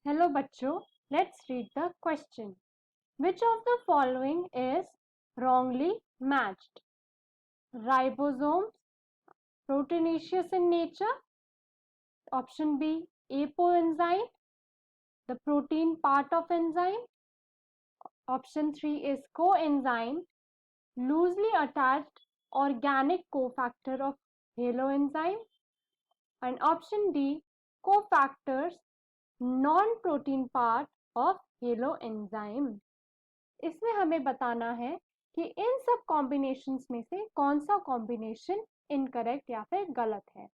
Hello बच्चों, let's read the question. Which of the following is wrongly matched? Ribosomes, proteinaceous in nature. Option B, apoenzyme, the protein part of enzyme. Option 3 is coenzyme, loosely attached organic cofactor of haloenzyme. And option D, cofactors, non-protein part of haloenzyme. इसमें हमें बताना है कि इन सब combinations में से कौन सा कॉम्बिनेशन इनकरेक्ट या फिर गलत है।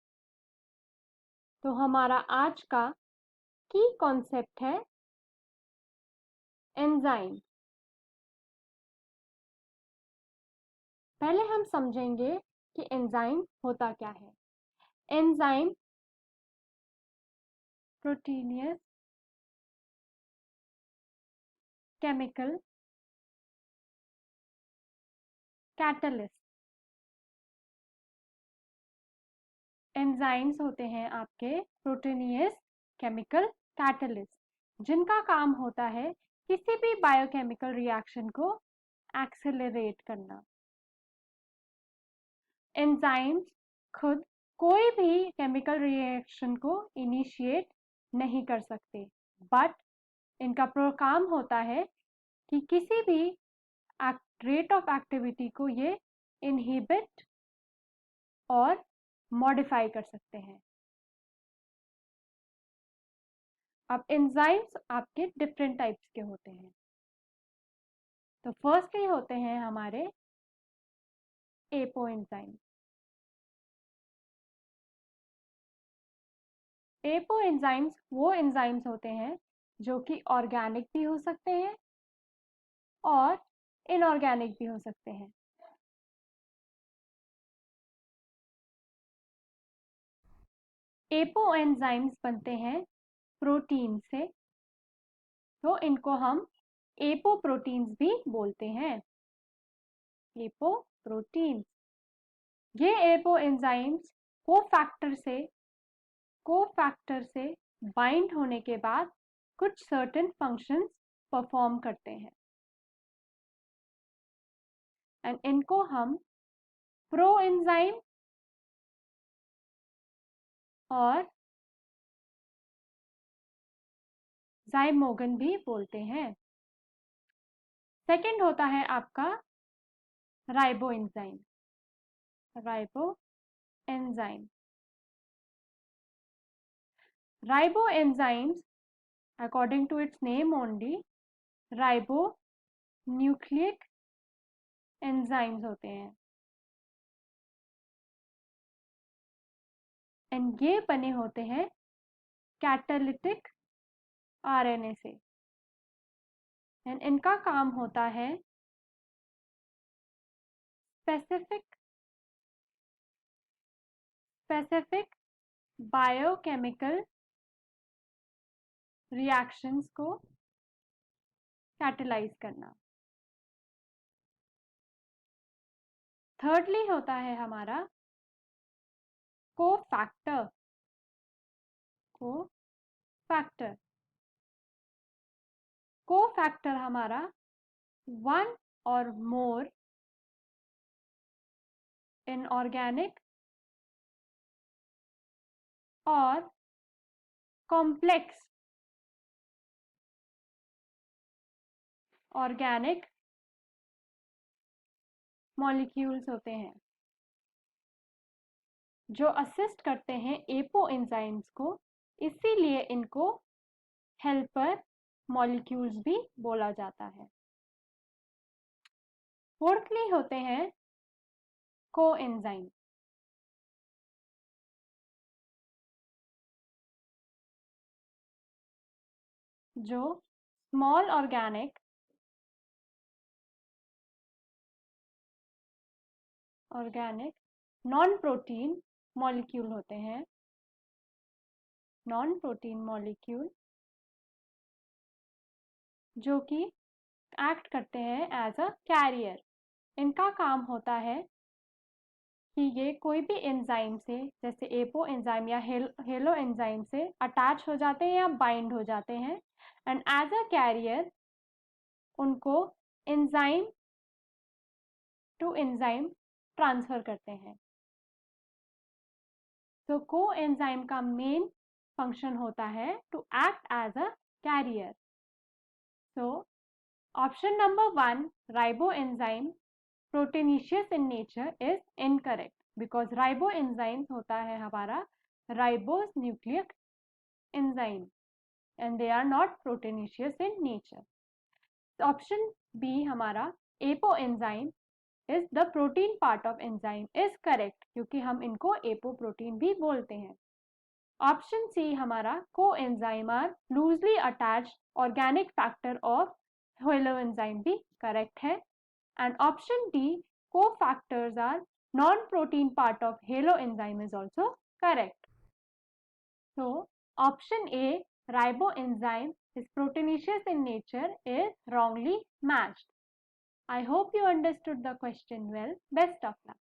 तो हमारा आज का की कॉन्सेप्ट है एंजाइम। पहले हम समझेंगे कि एंजाइम होता क्या है। Enzyme proteinaceous chemical catalyst. Enzymes होते हैं आपके प्रोटीनियस केमिकल कैटलिस्ट, जिनका काम होता है किसी भी बायोकेमिकल रिएक्शन को एक्सेलरेट करना। एंजाइम्स खुद कोई भी केमिकल रिएक्शन को इनिशिएट नहीं कर सकते, बट इनका काम होता है कि किसी भी रेट ऑफ एक्टिविटी को ये इनहिबिट और मॉडिफाई कर सकते हैं। अब एंजाइम्स आपके डिफरेंट टाइप्स के होते हैं। तो फर्स्टली होते हैं हमारे एपोएंजाइम। एपोएंजाइम्स वो एंजाइम्स होते हैं जो कि ऑर्गेनिक भी हो सकते हैं और इनऑर्गेनिक भी हो सकते हैं। एपोएंजाइम्स बनते हैं प्रोटीन से, तो इनको हम एपोप्रोटीन्स भी बोलते हैं। एपोप्रोटीन्स ये एपोएंजाइम्स कोफैक्टर से बाइंड होने के बाद कुछ सर्टेन फंक्शंस परफॉर्म करते हैं एंड इनको हम प्रोएंजाइम और जाइमोगन भी बोलते हैं। सेकंड होता है आपका राइबोएंजाइम। राइबोएंजाइम Riboenzymes, according to its name only, ribonucleic enzymes होते हैं एंड ये बने होते हैं कैटालिटिक आरएनए से एंड इनका काम होता है स्पेसिफिक बायोकेमिकल रिएक्शंस को कैटलाइज करना। थर्डली होता है हमारा कोफैक्टर। कोफैक्टर हमारा वन और मोर इनऑर्गेनिक और कॉम्प्लेक्स ऑर्गेनिक मॉलिक्यूल्स होते हैं जो असिस्ट करते हैं एपोएंजाइम्स को, इसीलिए इनको हेल्पर मॉलिक्यूल्स भी बोला जाता है। फोर्थली होते हैं कोएंजाइम। जो small organic non protein molecule होते हैं। नॉन प्रोटीन मॉलिक्यूल जो कि एक्ट करते हैं एज अ कैरियर। इनका काम होता है कि ये कोई भी एंजाइम से, जैसे एपो एंजाइम या हेलो एंजाइम से अटैच हो जाते हैं या बाइंड हो जाते हैं, एंड एज अ कैरियर उनको एंजाइम टू एंजाइम ट्रांसफर करते हैं। तो को एंजाइम का मेन फंक्शन होता है to act as a carrier. So option number 1, ribo enzyme proteinaceous in nature, is incorrect, because ribo enzyme होता है हमारा ribose nucleic enzyme and they are not proteinaceous in nature. Option B हमारा apo enzyme is the protein part of enzyme is correct, क्योंकि हम इनको apo protein भी बोलते हैं। ऑप्शन सी हमारा को enzyme are loosely attached organic factor of holo enzyme भी करेक्ट है। And option D, cofactors are non-protein part of halo enzyme is also correct. So option A, riboenzyme is proteinaceous in nature, is wrongly matched. I hope you understood the question well. Best of luck.